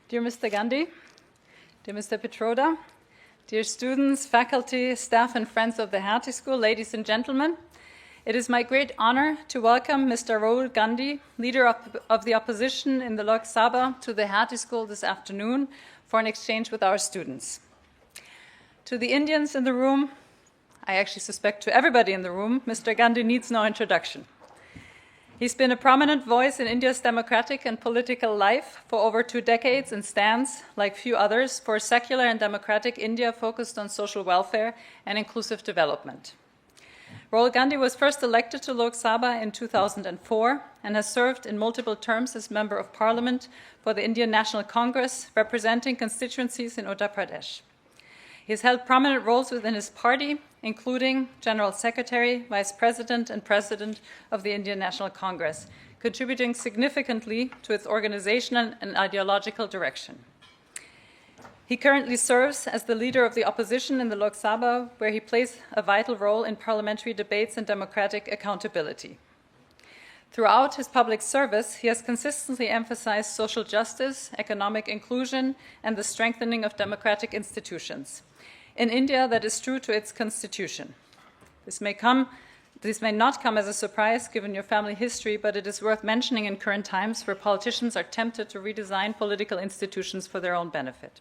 Dear Mr. Gandhi, dear Mr. Petroda, dear students, faculty, staff, and friends of the Hertie School, ladies and gentlemen, it is my great honor to welcome Mr. Rahul Gandhi, leader of the opposition in the Lok Sabha, to the Hertie School this afternoon for an exchange with our students. To the Indians in the room, I actually suspect to everybody in the room, Mr. Gandhi needs no introduction. He's been a prominent voice in India's democratic and political life for over 2 decades and stands, like few others, for a secular and democratic India focused on social welfare and inclusive development. Rahul Gandhi was first elected to Lok Sabha in 2004 and has served in multiple terms as Member of Parliament for the Indian National Congress, representing constituencies in Uttar Pradesh. He's held prominent roles within his party, including General Secretary, Vice President, and President of the Indian National Congress, contributing significantly to its organizational and ideological direction. He currently serves as the leader of the opposition in the Lok Sabha, where he plays a vital role in parliamentary debates and democratic accountability. Throughout his public service, he has consistently emphasized social justice, economic inclusion, and the strengthening of democratic institutions. In India, that is true to its constitution. This may not come as a surprise given your family history, but it is worth mentioning in current times where politicians are tempted to redesign political institutions for their own benefit.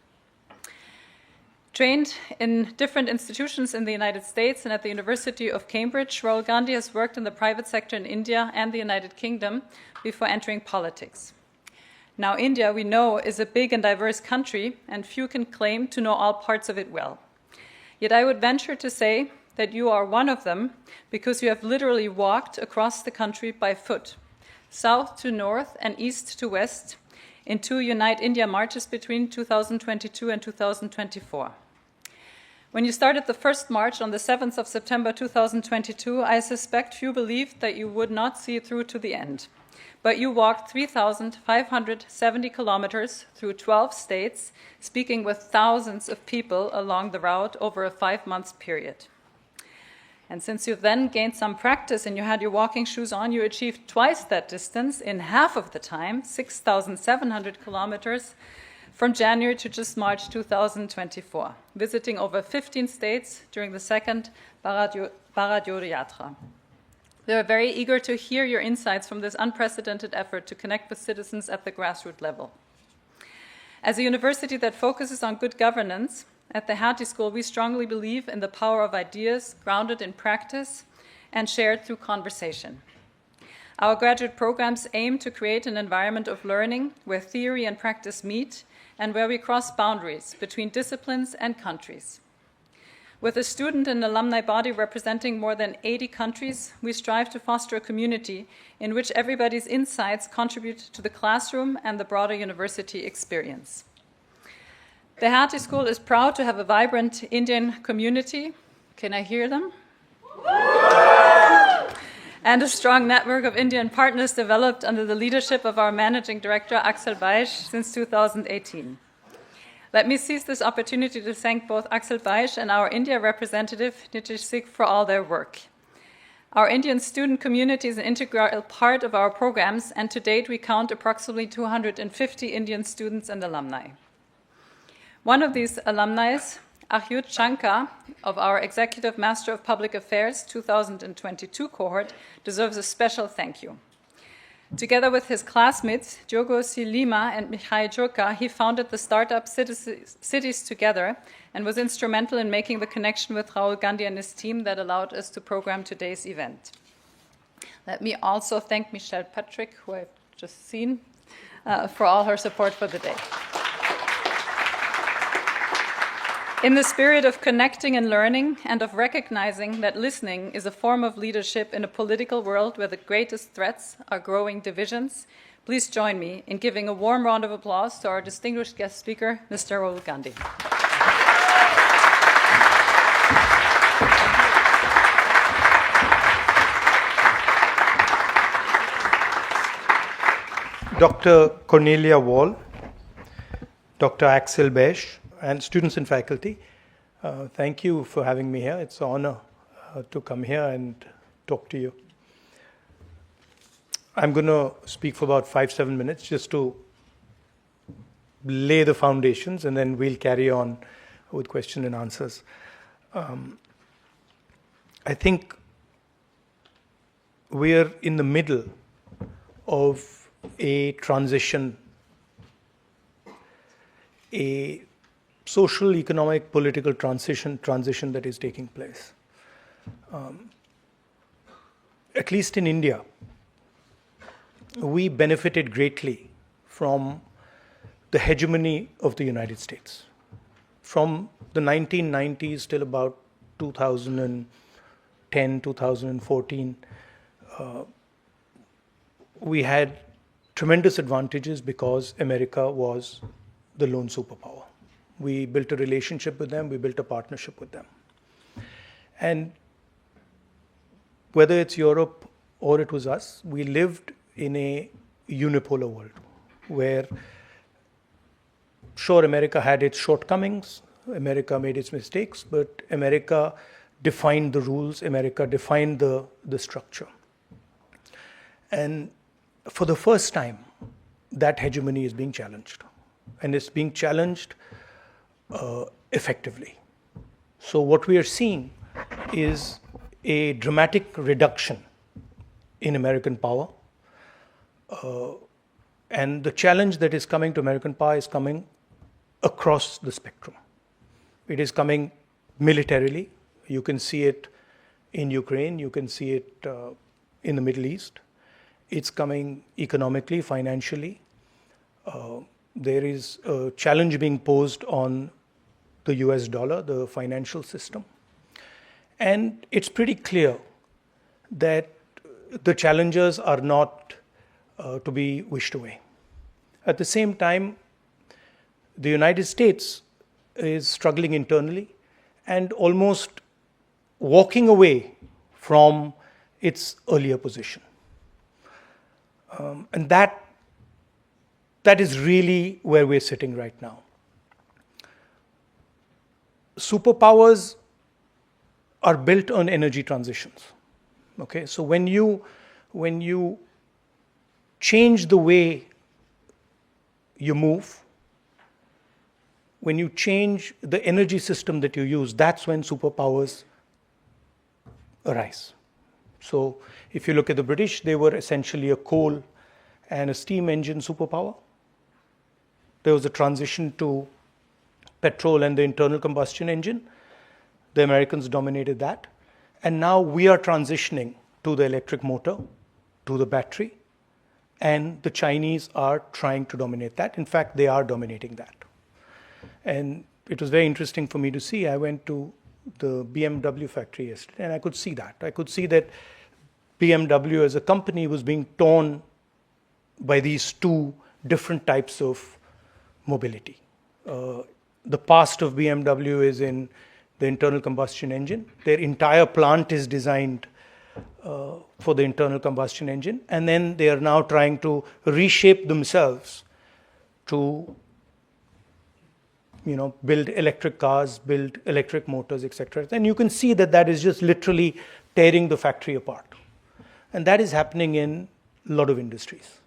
Trained in different institutions in the United States and at the University of Cambridge, Rahul Gandhi has worked in the private sector in India and the United Kingdom before entering politics. Now, India, we know, is a big and diverse country, and few can claim to know all parts of it well. Yet I would venture to say that you are one of them because you have literally walked across the country by foot, south to north and east to west, in 2 Unite India marches between 2022 and 2024. When you started the first march on the 7th of September 2022, I suspect few believed that you would not see it through to the end. But you walked 3,570 kilometers through 12 states, speaking with thousands of people along the route over a 5-month period. And since you've then gained some practice and you had your walking shoes on, you achieved twice that distance in half of the time, 6,700 kilometers, from January to just March 2024, visiting over 15 states during the second Bharat Jodi Yatra. We are very eager to hear your insights from this unprecedented effort to connect with citizens at the grassroots level. As a university that focuses on good governance, at the Hertie School, we strongly believe in the power of ideas grounded in practice and shared through conversation. Our graduate programs aim to create an environment of learning where theory and practice meet and where we cross boundaries between disciplines and countries. With a student and alumni body representing more than 80 countries, we strive to foster a community in which everybody's insights contribute to the classroom and the broader university experience. The Hertie School is proud to have a vibrant Indian community. Can I hear them? And a strong network of Indian partners developed under the leadership of our managing director, Axel Baish, since 2018. Let me seize this opportunity to thank both Axel Baish and our India representative, Nitish Sikh, for all their work. Our Indian student community is an integral part of our programs, and to date we count approximately 250 Indian students and alumni. One of these alumni, Ahyut Shankar, of our Executive Master of Public Affairs 2022 cohort, deserves a special thank you. Together with his classmates, Diogo C. Lima and Mikhail Jurka, he founded the startup Cities Together and was instrumental in making the connection with Rahul Gandhi and his team that allowed us to program today's event. Let me also thank Michelle Patrick, who I've just seen, for all her support for the day. In the spirit of connecting and learning and of recognizing that listening is a form of leadership in a political world where the greatest threats are growing divisions, please join me in giving a warm round of applause to our distinguished guest speaker, Mr. Rahul Gandhi. Dr. Cornelia Wall, Dr. Axel Baish, and students and faculty, thank you for having me here. It's an honor to come here and talk to you. I'm going to speak for about 5-7 minutes just to lay the foundations, and then we'll carry on with question and answers. I think we're in the middle of a transition, a social, economic, political transition that is taking place. At least in India, we benefited greatly from the hegemony of the United States. From the 1990s till about 2010, 2014, we had tremendous advantages because America was the lone superpower. We built a relationship with them, we built a partnership with them. And whether it's Europe or it was us, we lived in a unipolar world where, sure, America had its shortcomings, America made its mistakes, but America defined the rules, America defined the structure. And for the first time, that hegemony is being challenged. And it's being challenged effectively. So what we are seeing is a dramatic reduction in American power. And the challenge that is coming to American power is coming across the spectrum. It is coming militarily. You can see it in Ukraine. You can see it in the Middle East. It's coming economically, financially. There is a challenge being posed on the US dollar, the financial system. And it's pretty clear that the challenges are not to be wished away. At the same time, the United States is struggling internally and almost walking away from its earlier position. And that is really where we're sitting right now. Superpowers are built on energy transitions. Okay, so when you change the way you move, when you change the energy system that you use, that's when superpowers arise. So if you look at the British, they were essentially a coal and a steam engine superpower. There was a transition to petrol and the internal combustion engine. The Americans dominated that. And now we are transitioning to the electric motor, to the battery, and the Chinese are trying to dominate that. In fact, they are dominating that. And it was very interesting for me to see. I went to the BMW factory yesterday, and I could see that. I could see that BMW as a company was being torn by these two different types of mobility. The past of BMW is in the internal combustion engine. Their entire plant is designed for the internal combustion engine, and then they are now trying to reshape themselves to build electric cars, build electric motors, etc. And you can see that that is just literally tearing the factory apart. And that is happening in a lot of industries.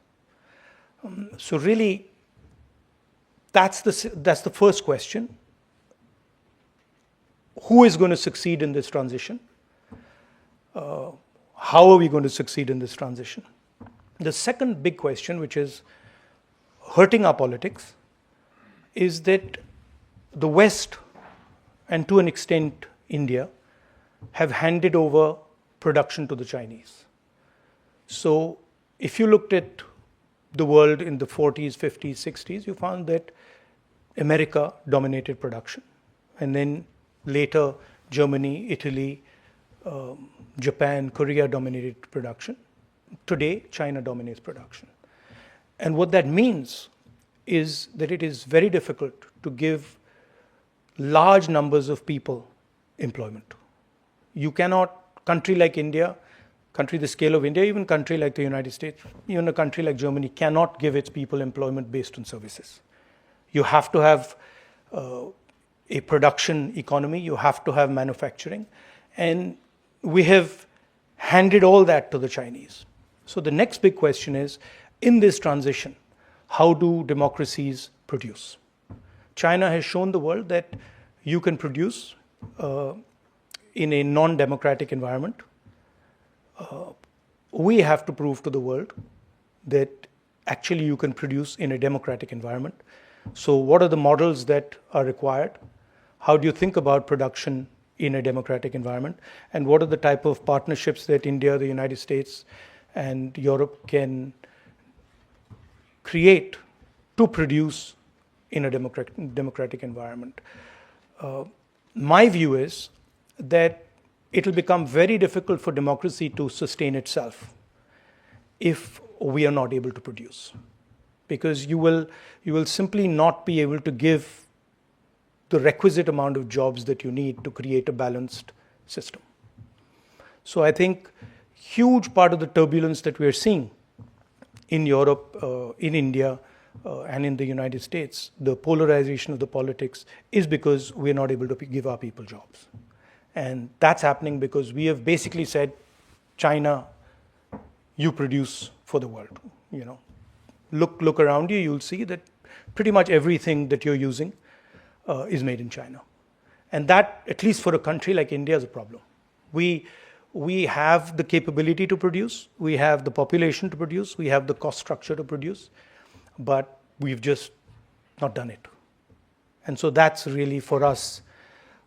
So really, that's the first question. Who is going to succeed in this transition? How are we going to succeed in this transition? The second big question, which is hurting our politics, is that the West, and to an extent India, have handed over production to the Chinese. So if you looked at the world in the 40s, 50s, 60s, you found that America dominated production. And then later, Germany, Italy, Japan, Korea dominated production. Today, China dominates production. And what that means is that it is very difficult to give large numbers of people employment. You cannot, country like India, country the scale of India, even country like the United States, even a country like Germany cannot give its people employment based on services. You have to have a production economy, you have to have manufacturing, and we have handed all that to the Chinese. So the next big question is, in this transition, how do democracies produce. China has shown the world that you can produce in a non-democratic environment. We have to prove to the world that actually you can produce in a democratic environment. So what are the models that are required? How do you think about production in a democratic environment? And what are the type of partnerships that India, the United States, and Europe can create to produce in a democratic environment? My view is that it will become very difficult for democracy to sustain itself if we are not able to produce. Because you will simply not be able to give the requisite amount of jobs that you need to create a balanced system. So I think huge part of the turbulence that we are seeing in Europe, in India, and in the United States, the polarization of the politics is because we're not able to give our people jobs. And that's happening because we have basically said, China, you produce for the world. You know, look around you, you'll see that pretty much everything that you're using is made in China. And that, at least for a country like India, is a problem. We have the capability to produce, we have the population to produce, we have the cost structure to produce, but we've just not done it. And so that's really for us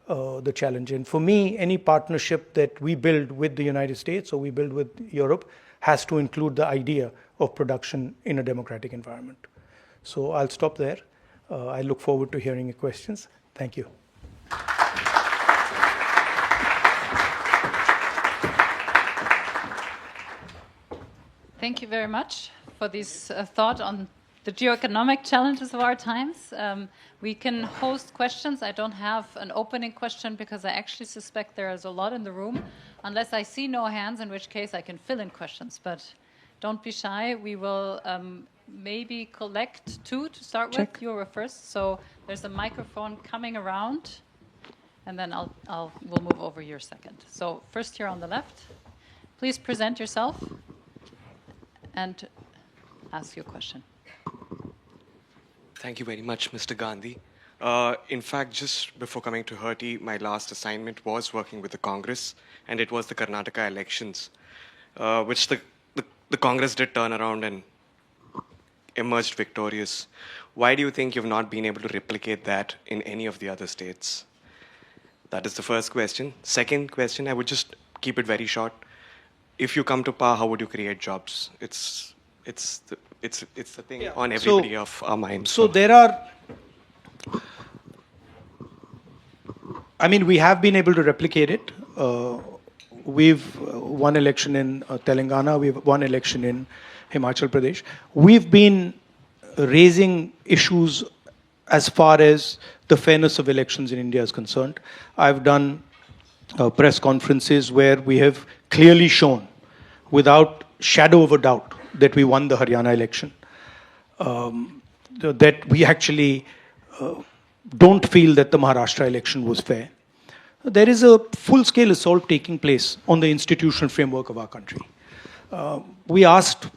the challenge. And for me, any partnership that we build with the United States or we build with Europe has to include the idea of production in a democratic environment. So I'll stop there. I look forward to hearing your questions. Thank you. Thank you very much for this thought on the geoeconomic challenges of our times. We can host questions. I don't have an opening question because I actually suspect there is a lot in the room, unless I see no hands, in which case I can fill in questions. But don't be shy. We will maybe collect two to start Check. with. You were first. So there's a microphone coming around, and then we'll move over your second. So first here on the left. Please present yourself and ask your question. Thank you very much, Mr. Gandhi. In fact, just before coming to Hertie, my last assignment was working with the Congress, and it was the Karnataka elections, which the Congress did turn around and emerged victorious. Why do you think you've not been able to replicate that in any of the other states? That is the first question. Second question, I would just keep it very short. If you come to power, how would you create jobs? It's the thing on everybody of our minds. So there are, I mean, we have been able to replicate it. We've won election in Telangana. We've won election in Himachal Pradesh. We've been raising issues as far as the fairness of elections in India is concerned. I've done press conferences where we have clearly shown, without shadow of a doubt, that we won the Haryana election. That we actually don't feel that the Maharashtra election was fair. There is a full-scale assault taking place on the institutional framework of our country. We asked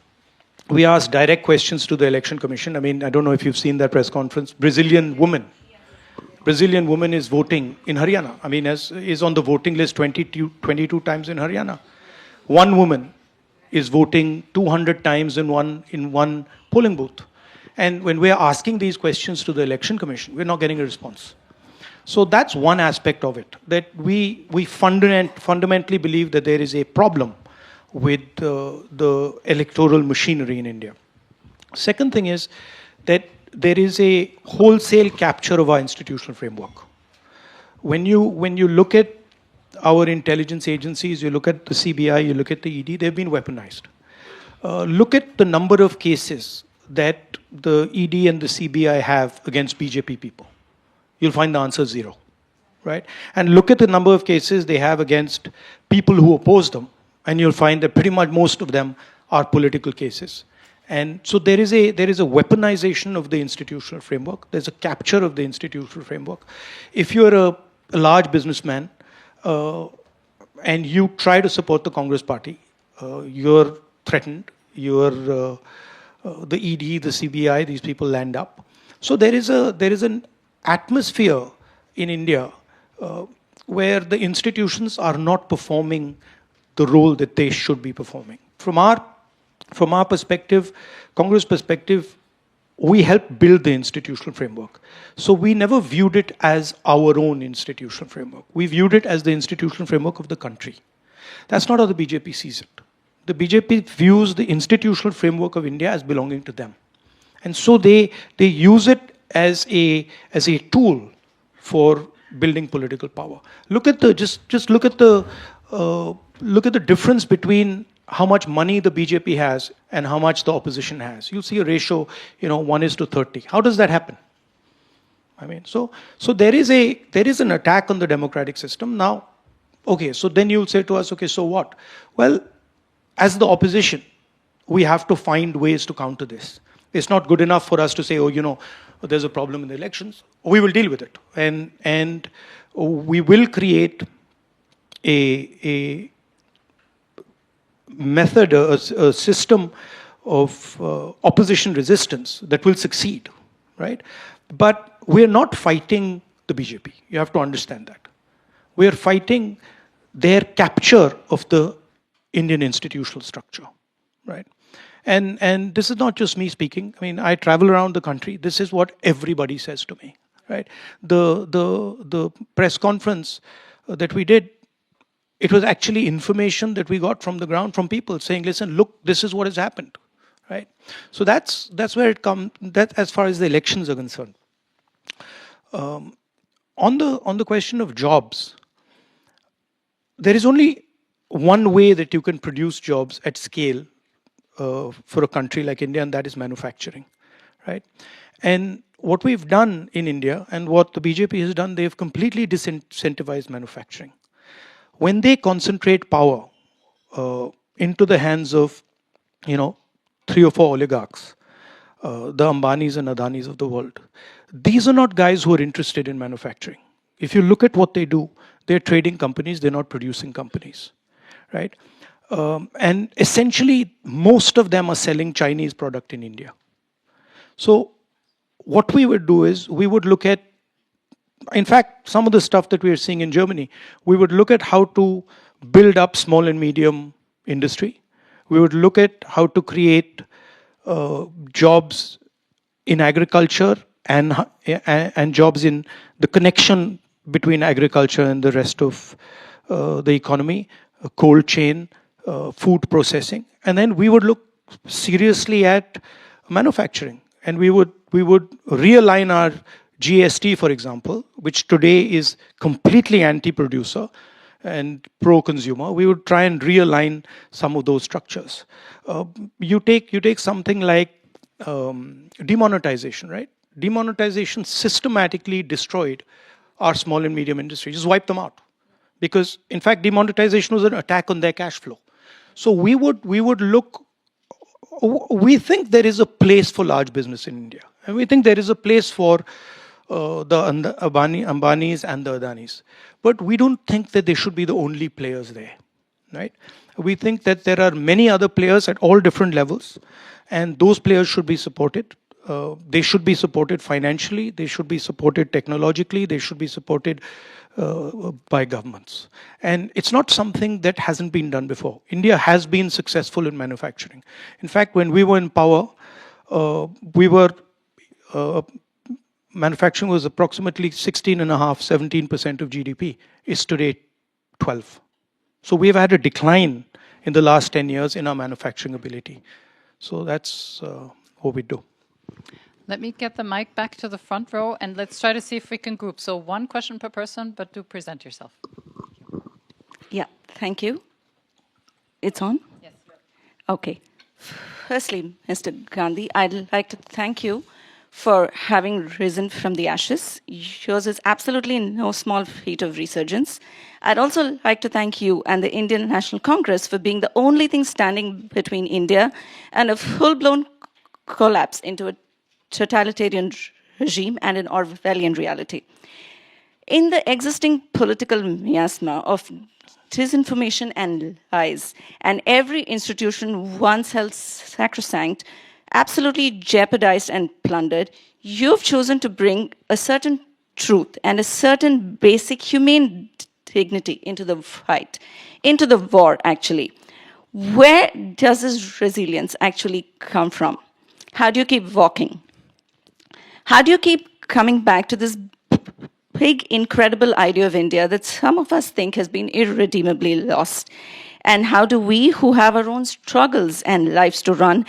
direct questions to the Election Commission. I mean, I don't know if you've seen that press conference. Brazilian woman is voting in Haryana. I mean, is on the voting list 22 times in Haryana. One woman is voting 200 times in one polling booth. And when we're asking these questions to the Election Commission, we're not getting a response. So that's one aspect of it, that we fundamentally believe that there is a problem with the electoral machinery in India. Second thing is that there is a wholesale capture of our institutional framework. When you look at our intelligence agencies, you look at the CBI, you look at the ED, they've been weaponized. Look at the number of cases that the ED and the CBI have against BJP people. You'll find the answer 0, right? And look at the number of cases they have against people who oppose them, and you'll find that pretty much most of them are political cases. And so there is a weaponization of the institutional framework. There's a capture of the institutional framework. If you're a large businessman and you try to support the Congress party, you're threatened, you're the ED, the CBI, these people land up. So there is an atmosphere in India where the institutions are not performing the role that they should be performing. From our perspective, Congress perspective, we helped build the institutional framework. So we never viewed it as our own institutional framework. We viewed it as the institutional framework of the country. That's not how the BJP sees it. The BJP views the institutional framework of India as belonging to them. And so they use it as a tool for building political power. Look at the difference between how much money the BJP has and how much the opposition has. You'll see a ratio, 1:30. How does that happen? I mean, so there is an attack on the democratic system. Now, okay, so then you'll say to us, okay, so what? Well, as the opposition, we have to find ways to counter this. It's not good enough for us to say, there's a problem in the elections. We will deal with it. And we will create a method, a system of opposition resistance that will succeed, right? But we're not fighting the BJP. You have to understand that. We're fighting their capture of the Indian institutional structure, right? And this is not just me speaking. I mean, I travel around the country. This is what everybody says to me, right? The press conference that we did, it was actually information that we got from the ground, from people saying, listen, look, this is what has happened, right? So that's where it comes, that as far as the elections are concerned. On the question of jobs, there is only one way that you can produce jobs at scale for a country like India, and that is manufacturing, right? And what we've done in India and what the BJP has done, they've completely disincentivized manufacturing. When they concentrate power into the hands of, 3 or 4 oligarchs, the Ambanis and Adanis of the world, these are not guys who are interested in manufacturing. If you look at what they do, they're trading companies, they're not producing companies, right? And essentially, most of them are selling Chinese product in India. So what we would do is we would look at, in fact, some of the stuff that we are seeing in Germany, we would look at how to build up small and medium industry. We would look at how to create jobs in agriculture and jobs in the connection between agriculture and the rest of the economy, a cold chain, food processing. And then we would look seriously at manufacturing. And we would realign our GST, for example, which today is completely anti-producer and pro-consumer. We would try and realign some of those structures. You take something like demonetization, right? Demonetization systematically destroyed our small and medium industry, just wiped them out. Because, in fact, demonetization was an attack on their cash flow. So we would look, we think there is a place for large business in India. And we think there is a place for the Ambanis and the Adanis. But we don't think that they should be the only players there, right? We think that there are many other players at all different levels, and those players should be supported. They should be supported financially, they should be supported technologically, they should be supported by governments. And it's not something that hasn't been done before. India has been successful in manufacturing. In fact, when we were in power, manufacturing was approximately 16.5%, 17% of GDP. It's today 12. So we've had a decline in the last 10 years in our manufacturing ability. So that's what we do. Let me get the mic back to the front row, and let's try to see if we can group. So one question per person, but do present yourself. Yeah, thank you. It's on? Yes. Okay. Firstly, Mr. Gandhi, I'd like to thank you for having risen from the ashes. Yours is absolutely no small feat of resurgence. I'd also like to thank you and the Indian National Congress for being the only thing standing between India and a full-blown collapse into a totalitarian regime and an Orwellian reality. In the existing political miasma of disinformation and lies, and every institution once held sacrosanct absolutely jeopardized and plundered, you've chosen to bring a certain truth and a certain basic humane dignity into the fight, into the war, actually. Where does this resilience actually come from? How do you keep walking? How do you keep coming back to this big, incredible idea of India that some of us think has been irredeemably lost? And how do we, who have our own struggles and lives to run,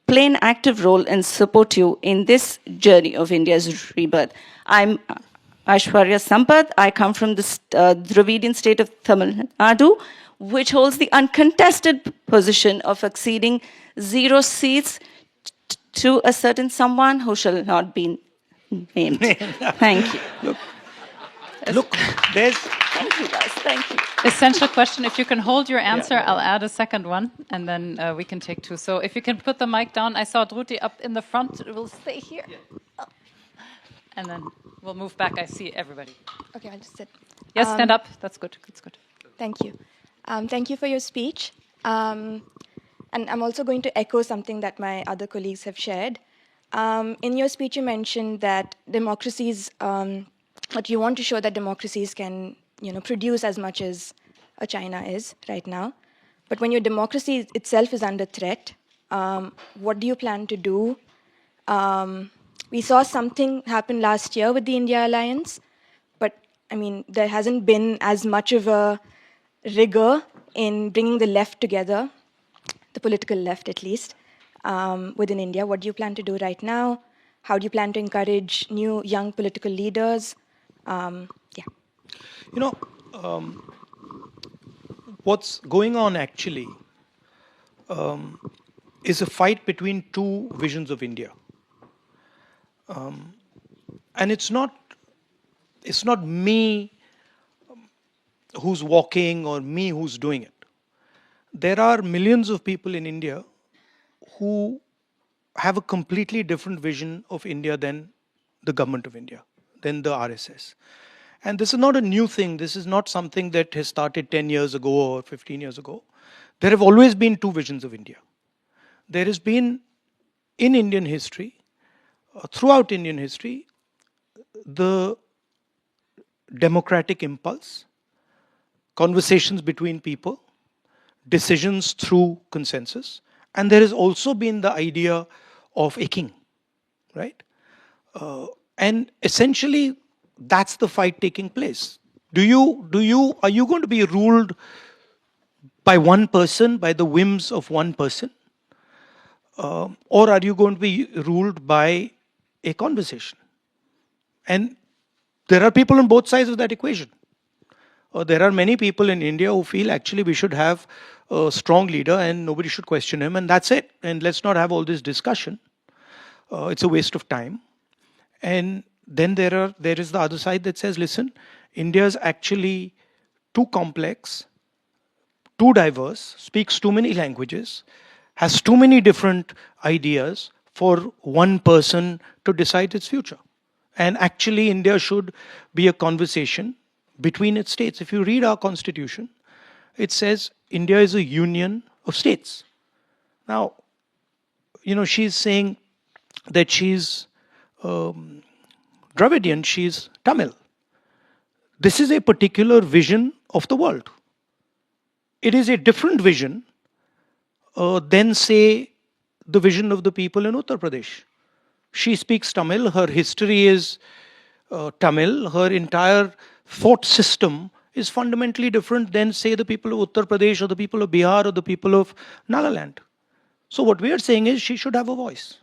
play an active role and support you in this journey of India's rebirth? I'm Aishwarya Sampath. I come from the Dravidian state of Tamil Nadu, which holds the uncontested position of acceding 0 seats to a certain someone who shall not be named. Thank you. Look, there's... Thank you, guys. Thank you. Essential question. If you can hold your answer, I'll add a second one, and then we can take 2. So if you can put the mic down. I saw Druti up in the front. We'll stay here. And then we'll move back. I see everybody. Okay, I'll just sit. Yes, stand up. That's good. That's good. Thank you. Thank you for your speech. And I'm also going to echo something that my other colleagues have shared. In your speech, you mentioned that democracies, that you want to show that democracies can, produce as much as China is right now. But when your democracy itself is under threat, what do you plan to do? We saw something happen last year with the India alliance, but there hasn't been as much of a rigor in bringing the left together, the political left at least, within India. What do you plan to do right now? How do you plan to encourage new young political leaders? What's going on actually is a fight between 2 visions of India. And it's not me who's walking or me who's doing it. There are millions of people in India who have a completely different vision of India than the government of India, than the RSS. And this is not a new thing. This is not something that has started 10 years ago or 15 years ago. There have always been 2 visions of India. There has been, in Indian history, throughout Indian history, the democratic impulse, conversations between people, decisions through consensus, and there has also been the idea of a king, right? And essentially, that's the fight taking place. Are you going to be ruled by one person, by the whims of one person? Or are you going to be ruled by a conversation? And there are people on both sides of that equation. There are many people in India who feel actually we should have a strong leader and nobody should question him, and that's it. And let's not have all this discussion. It's a waste of time. And then there is the other side that says, listen, India is actually too complex, too diverse, speaks too many languages, has too many different ideas for one person to decide its future. And actually, India should be a conversation between its states. If you read our constitution, it says India is a union of states. Now, she's saying that she's Dravidian, she's Tamil. This is a particular vision of the world. It is a different vision than, say, the vision of the people in Uttar Pradesh. She speaks Tamil, her history is Tamil, her entire thought system is fundamentally different than, say, the people of Uttar Pradesh or the people of Bihar or the people of Nagaland. So what we are saying is she should have a voice.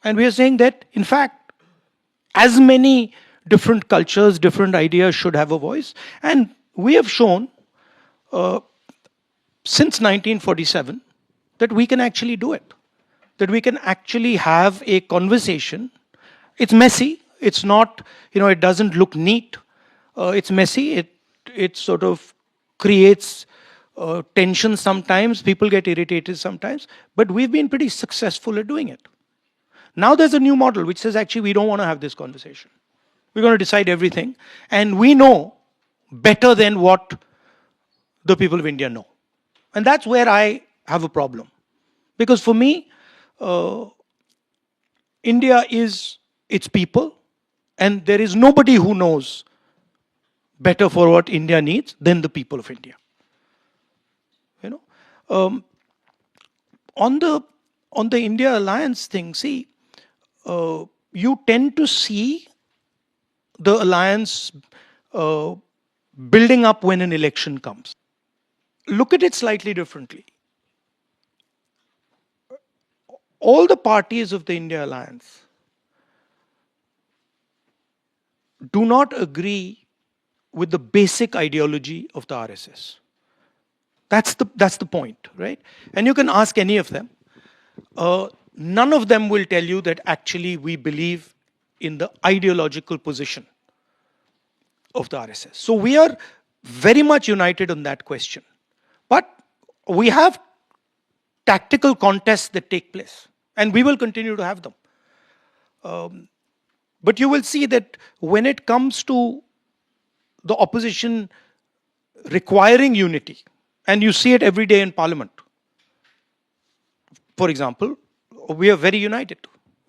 And we are saying that, in fact, as many different cultures, different ideas should have a voice. And we have shown since 1947 that we can actually do it. That we can actually have a conversation. It's messy. It's not, it doesn't look neat. It's messy. It sort of creates tension sometimes. People get irritated sometimes. But we've been pretty successful at doing it. Now there's a new model which says, actually, we don't want to have this conversation. We're going to decide everything. And we know better than what the people of India know. And that's where I have a problem. Because for me, uh, India is its people, and there is nobody who knows better for what India needs than the people of India. You know, on the India alliance thing, see, you tend to see the alliance uh, building up when an election comes. Look at it slightly differently. All the parties of the India alliance do not agree with the basic ideology of the RSS. That's the point, right? And you can ask any of them. None of them will tell you that actually we believe in the ideological position of the RSS. So we are very much united on that question. But we have tactical contests that take place, and we will continue to have them. But you will see that when it comes to the opposition requiring unity, and you see it every day in Parliament, for example, we are very united,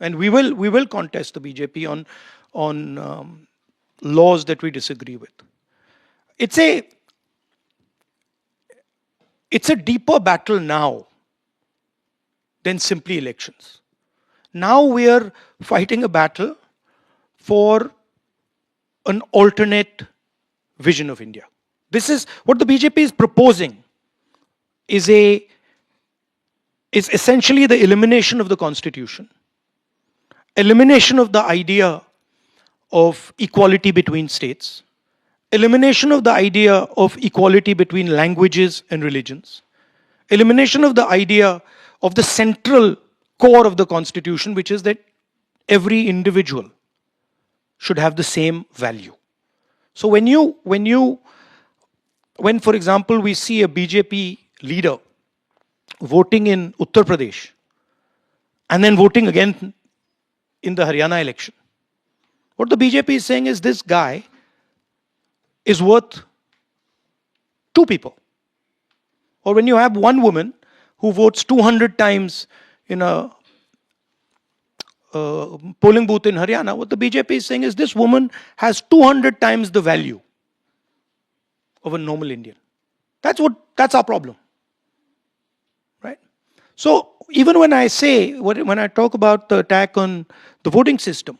and we will contest the BJP on laws that we disagree with. It's a deeper battle now than simply elections. Now we are fighting a battle for an alternate vision of India. This is what the BJP is proposing, is essentially the elimination of the constitution, elimination of the idea of equality between states, elimination of the idea of equality between languages and religions, elimination of the idea of the central core of the constitution, which is that every individual should have the same value. So when for example we see a BJP leader voting in Uttar Pradesh and then voting again in the Haryana election, what the BJP is saying is this guy is worth two people. Or when you have one woman who votes 200 times in a polling booth in Haryana, what the BJP is saying is this woman has 200 times the value of a normal Indian. That's our problem, right? So even when I talk about the attack on the voting system,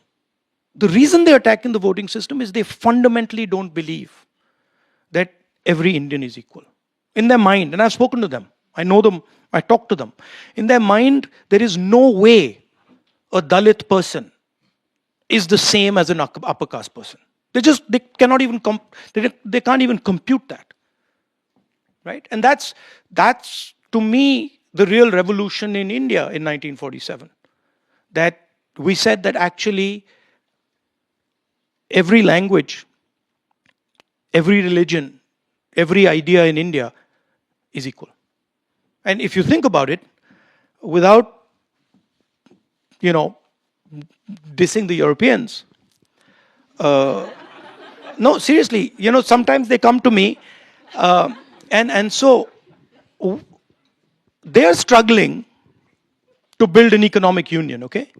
the reason they're attacking the voting system is they fundamentally don't believe that every Indian is equal. In their mind, and I've spoken to them, I know them, I talk to them. In their mind, there is no way a Dalit person is the same as an upper caste person. They cannot even they can't even compute that, right? And that's to me the real revolution in India in 1947. That we said that actually every language, every religion, every idea in India is equal. And if you think about it, without dissing the Europeans, no, seriously, sometimes they come to me, and so they are struggling to build an economic union, okay?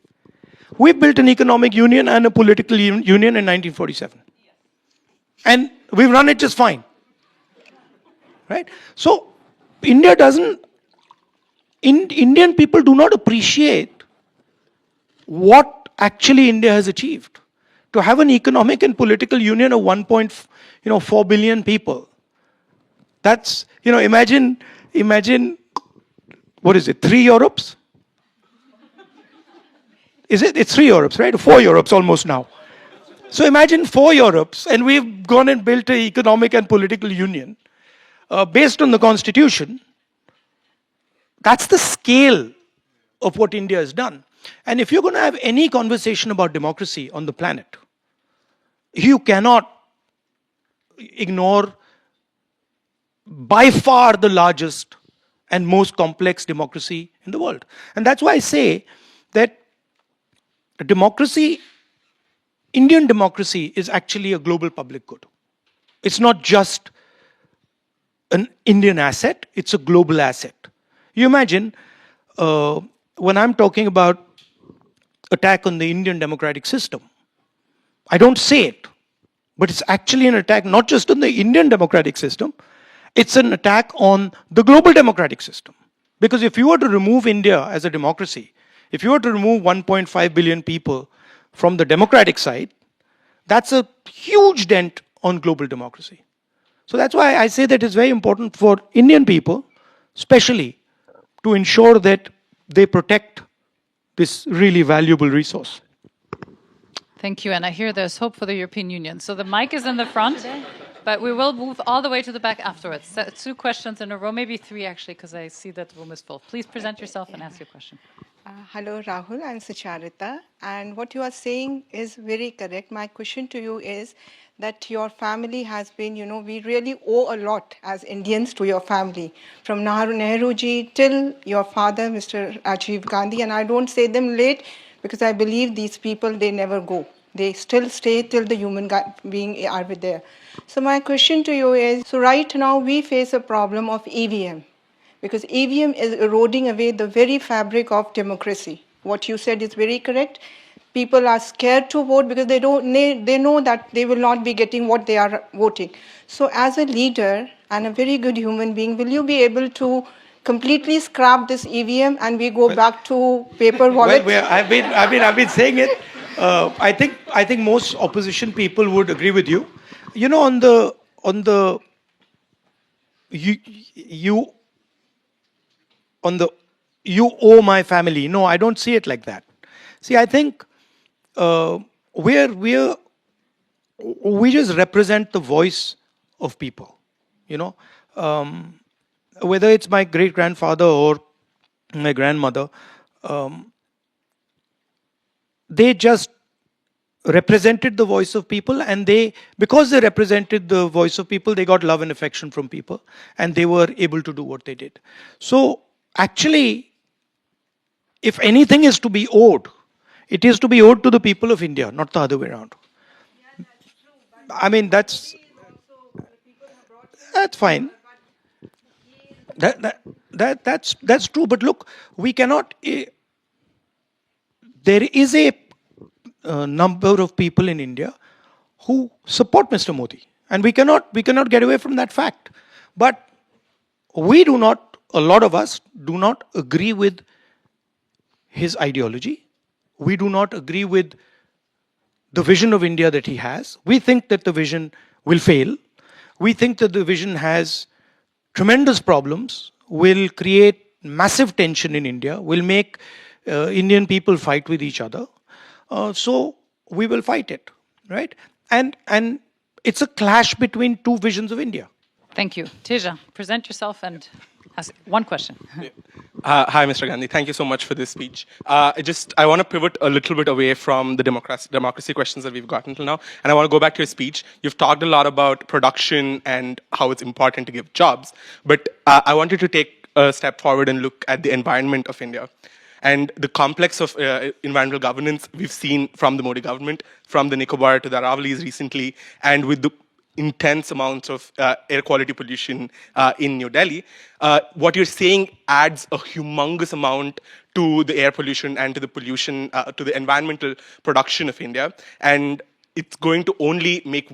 We built an economic union and a political union in 1947. And we've run it just fine, right? So Indian people do not appreciate what actually India has achieved. To have an economic and political union of 1.4 billion people. That's, imagine, what is it, 3 Europes? It's 3 Europes, right? 4 Europes almost now. So imagine 4 Europes, and we've gone and built an economic and political union based on the constitution. That's the scale of what India has done. And if you're going to have any conversation about democracy on the planet, you cannot ignore by far the largest and most complex democracy in the world. And that's why I say that democracy, Indian democracy, is actually a global public good. It's not just an Indian asset, it's a global asset. You imagine when I'm talking about attack on the Indian democratic system, I don't say it, but it's actually an attack not just on the Indian democratic system, it's an attack on the global democratic system. Because if you were to remove India as a democracy, if you were to remove 1.5 billion people from the democratic side, that's a huge dent on global democracy. So that's why I say that it's very important for Indian people, especially, to ensure that they protect this really valuable resource. Thank you. And I hear there's hope for the European Union. So the mic is in the front, but we will move all the way to the back afterwards. So 2 questions in a row, maybe 3 actually, because I see that the room is full. Please present yourself and ask your question. Hello, Rahul. I'm Sucharita. And what you are saying is very correct. My question to you is that your family has been, we really owe a lot as Indians to your family. From Nehru ji till your father, Mr. Rajiv Gandhi. And I don't say them late because I believe these people, they never go. They still stay till the human being are there. So my question to you is, so right now we face a problem of EVM. Because EVM is eroding away the very fabric of democracy. What you said is very correct. People are scared to vote because they know that they will not be getting what they are voting. So as a leader and a very good human being, will you be able to completely scrap this EVM and we go back to paper wallets? Well, I've been saying it. I think most opposition people would agree with you. You know, on the you owe my family. No, I don't see it like that. See, I think we just represent the voice of people. You know, whether it's my great grandfather or my grandmother, they just represented the voice of people, and because they represented the voice of people, they got love and affection from people, and they were able to do what they did. So actually, if anything is to be owed, it is to be owed to the people of India, not the other way around. Yeah, that's true. I mean, that's fine. That's true. But look, we cannot. There is a number of people in India who support Mr. Modi, and we cannot get away from that fact. But we do not. A lot of us do not agree with his ideology. We do not agree with the vision of India that he has. We think that the vision will fail. We think that the vision has tremendous problems, will create massive tension in India, will make Indian people fight with each other. So we will fight it, right? And it's a clash between 2 visions of India. Thank you. Teja, present yourself and ask 1 question. Hi, Mr. Gandhi. Thank you so much for this speech. I want to pivot a little bit away from the democracy questions that we've gotten till now, and I want to go back to your speech. You've talked a lot about production and how it's important to give jobs, but I wanted to take a step forward and look at the environment of India. And the complex of environmental governance we've seen from the Modi government, from the Nicobar to the Aravallis recently, and with the intense amounts of air quality pollution in New Delhi, what you're saying adds a humongous amount to the air pollution and to the pollution, to the environmental production of India. And it's going to only make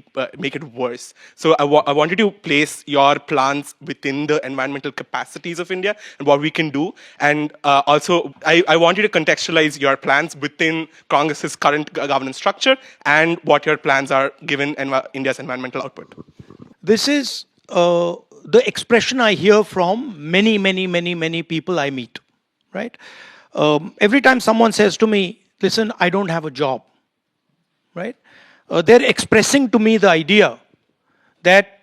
it worse. So I wanted to place your plans within the environmental capacities of India and what we can do. And also, I want you to contextualize your plans within Congress's current governance structure and what your plans are given India's environmental output. This is the expression I hear from many people I meet, right? Every time someone says to me, listen, I don't have a job, right? They're expressing to me the idea that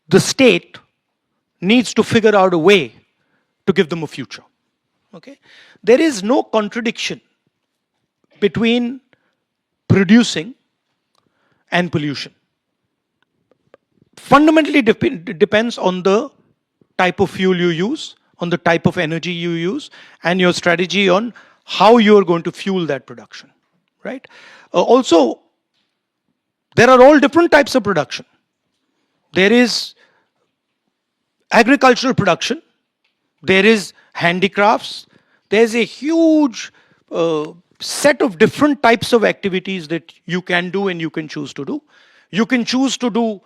the state needs to figure out a way to give them a future. Okay? There is no contradiction between producing and pollution. Fundamentally depends on the type of fuel you use, on the type of energy you use, and your strategy on how you are going to fuel that production, right? Also, there are all different types of production. There is agricultural production, there is handicrafts. There's a huge set of different types of activities that you can do and you can choose to do. You can choose to do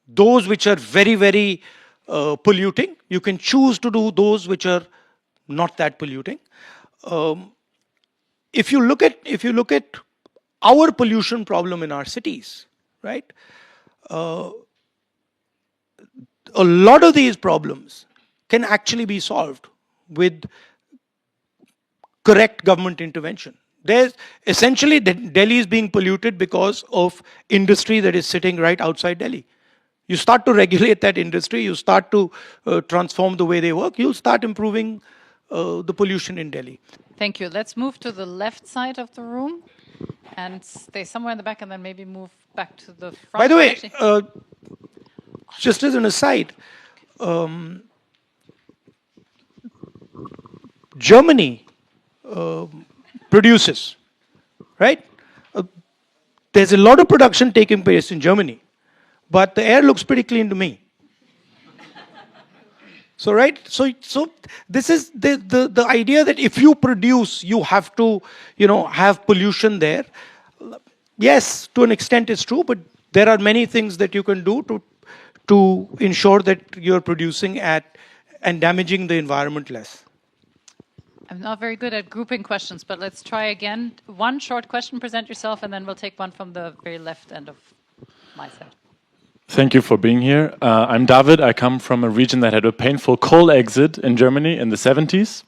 those which are very, very polluting. You can choose to do those which are not that polluting. If you look at our pollution problem in our cities, right? A lot of these problems can actually be solved with correct government intervention. There's essentially Delhi is being polluted because of industry that is sitting right outside Delhi. You start to regulate that industry, you start to transform the way they work, you'll start improving the pollution in Delhi. Thank you. Let's move to the left side of the room and stay somewhere in the back and then maybe move back to the front. By the way, just as an aside, Germany produces, right? There's a lot of production taking place in Germany, but the air looks pretty clean to me. So, right? So this is the idea that if you produce, you have to, have pollution there. Yes, to an extent it's true, but there are many things that you can do to ensure that you're producing and damaging the environment less. I'm not very good at grouping questions, but let's try again. One short question, present yourself, and then we'll take one from the very left end of my side. Thank you for being here. I'm David. I come from a region that had a painful coal exit in Germany in the 70s.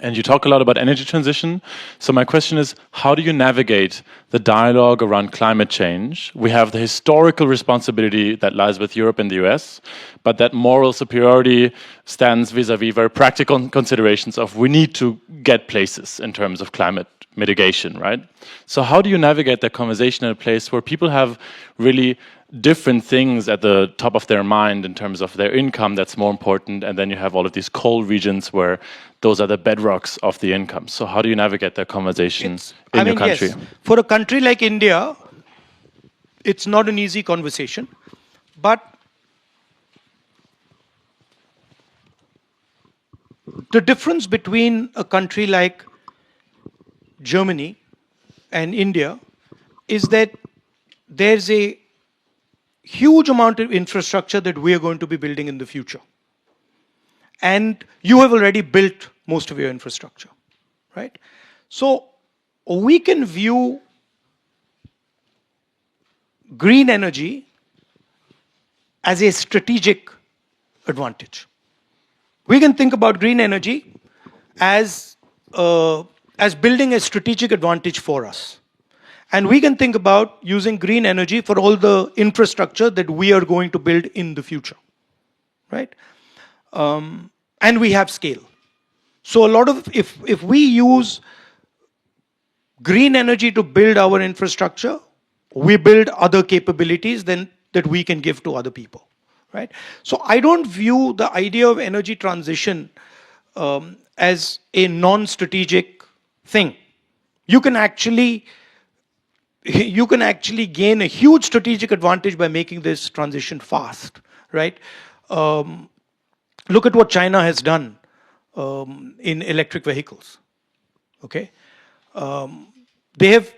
And you talk a lot about energy transition. So my question is, how do you navigate the dialogue around climate change? We have the historical responsibility that lies with Europe and the US, but that moral superiority stands vis-a-vis very practical considerations of we need to get places in terms of climate mitigation, right? So how do you navigate that conversation in a place where people have really different things at the top of their mind in terms of their income that's more important, and then you have all of these coal regions where those are the bedrocks of the income. So how do you navigate that conversation in your country? Yes. For a country like India, it's not an easy conversation, but the difference between a country like Germany and India is that there's a huge amount of infrastructure that we are going to be building in the future. And you have already built most of your infrastructure, right? So we can view green energy as a strategic advantage. We can think about green energy as building a strategic advantage for us. And we can think about using green energy for all the infrastructure that we are going to build in the future, right? And we have scale. So a lot of, if we use green energy to build our infrastructure, we build other capabilities that we can give to other people, right? So I don't view the idea of energy transition as a non-strategic thing. You can actually gain a huge strategic advantage by making this transition fast, right? Look at what China has done in electric vehicles, okay? They have,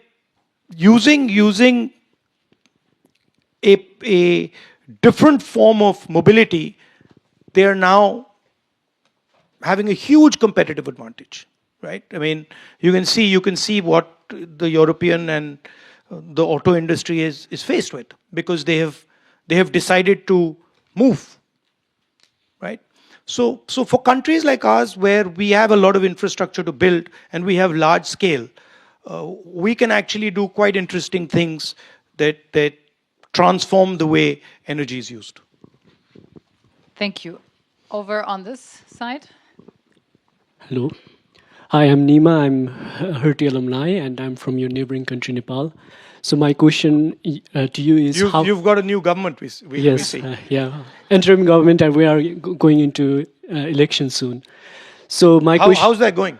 using a different form of mobility, they are now having a huge competitive advantage, right? I mean, you can see what the European and the auto industry is faced with, because they have decided to move, right? So for countries like ours, where we have a lot of infrastructure to build and we have large scale, we can actually do quite interesting things that transform the way energy is used. Thank you. Over on this side. Hello. Hi, I'm Nima. I'm a Herty alumni, and I'm from your neighboring country, Nepal. So my question to you is you've got a new government, we see. Yeah, interim government, and we are going into election soon. So my question... How's that going?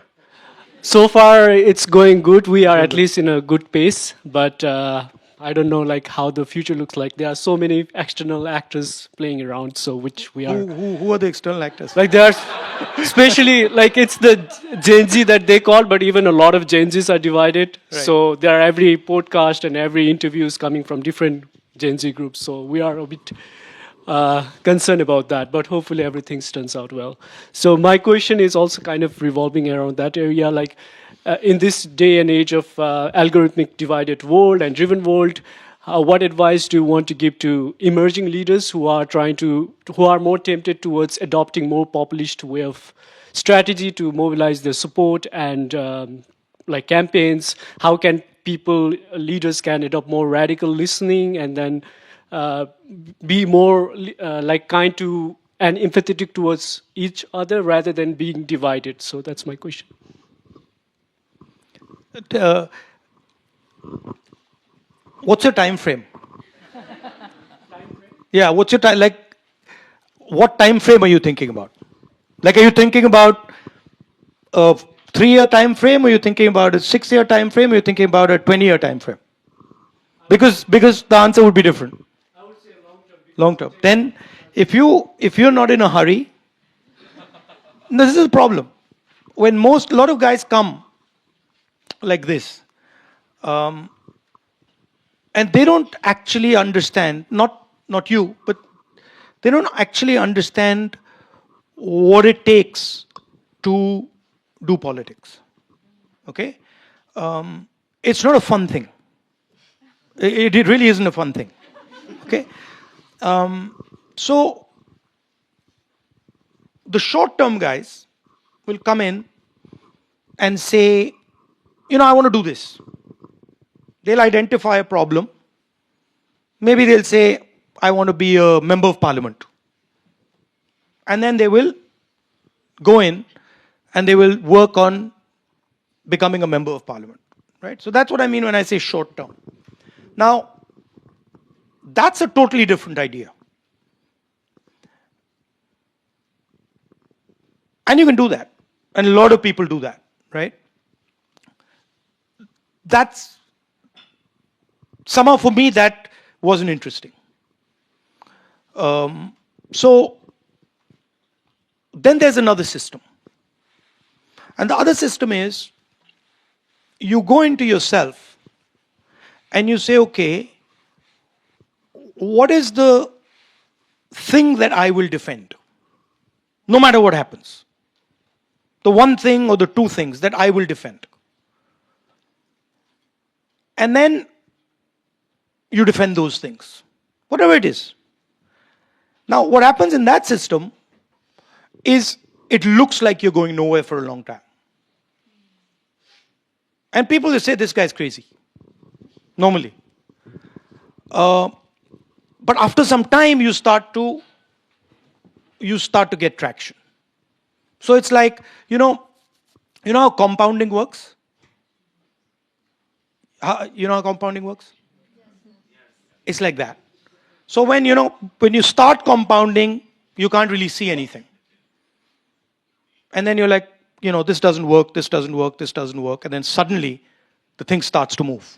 So far, it's going good. We are at least in a good pace, but I don't know like how the future looks like. There are so many external actors playing around, so which we are. Who are the external actors? Like there are, especially like it's the Gen Z that they call, but even a lot of Gen Zs are divided. Right. So there are every podcast and every interview is coming from different Gen Z groups. So we are a bit concerned about that, but hopefully everything turns out well. So my question is also kind of revolving around that area, like in this day and age of algorithmic divided world and driven world, what advice do you want to give to emerging leaders who are more tempted towards adopting more populist way of strategy to mobilize their support and like campaigns? How can leaders can adopt more radical listening and then be more like kind to and empathetic towards each other rather than being divided? So that's my question. What's your time frame? Yeah, what's your time? Like, what time frame are you thinking about? Like, are you thinking about a 3-year time frame? Or are you thinking about a 6-year time frame? Or are you thinking about a 20-year time frame? Because the answer would be different. I would say long term. Long term. Then, if you're not in a hurry, this is a problem. When a lot of guys come like this, and they don't actually understand, not you, but they don't actually understand what it takes to do politics. Okay? It's not a fun thing. It really isn't a fun thing. Okay? So, the short-term guys will come in and say, I want to do this. They'll identify a problem. Maybe they'll say, I want to be a member of parliament. And then they will go in and they will work on becoming a member of parliament. Right? So that's what I mean when I say short term. Now, that's a totally different idea. And you can do that. And a lot of people do that, right? That's somehow for me that wasn't interesting. So then there's another system. And the other system is you go into yourself and you say, okay, what is the thing that I will defend? No matter what happens. The one thing or the two things that I will defend. And then you defend those things, whatever it is. Now, what happens in that system is it looks like you're going nowhere for a long time. And people will say, this guy's crazy, normally. But after some time, you start to get traction. So it's like, you know how compounding works? You know how compounding works? It's like that. So when you start compounding, you can't really see anything. And then you're like, this doesn't work, this doesn't work, this doesn't work. And then suddenly, the thing starts to move.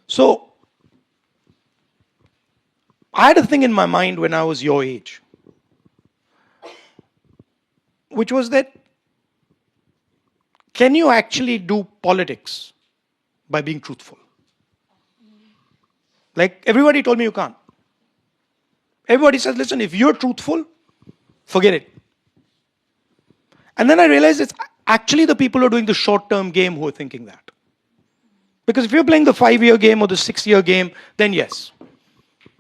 So, I had a thing in my mind when I was your age, which was that, can you actually do politics by being truthful? Like, everybody told me you can't. Everybody says, listen, if you're truthful, forget it. And then I realized it's actually the people who are doing the short-term game who are thinking that. Because if you're playing the 5-year game or the 6-year game, then yes.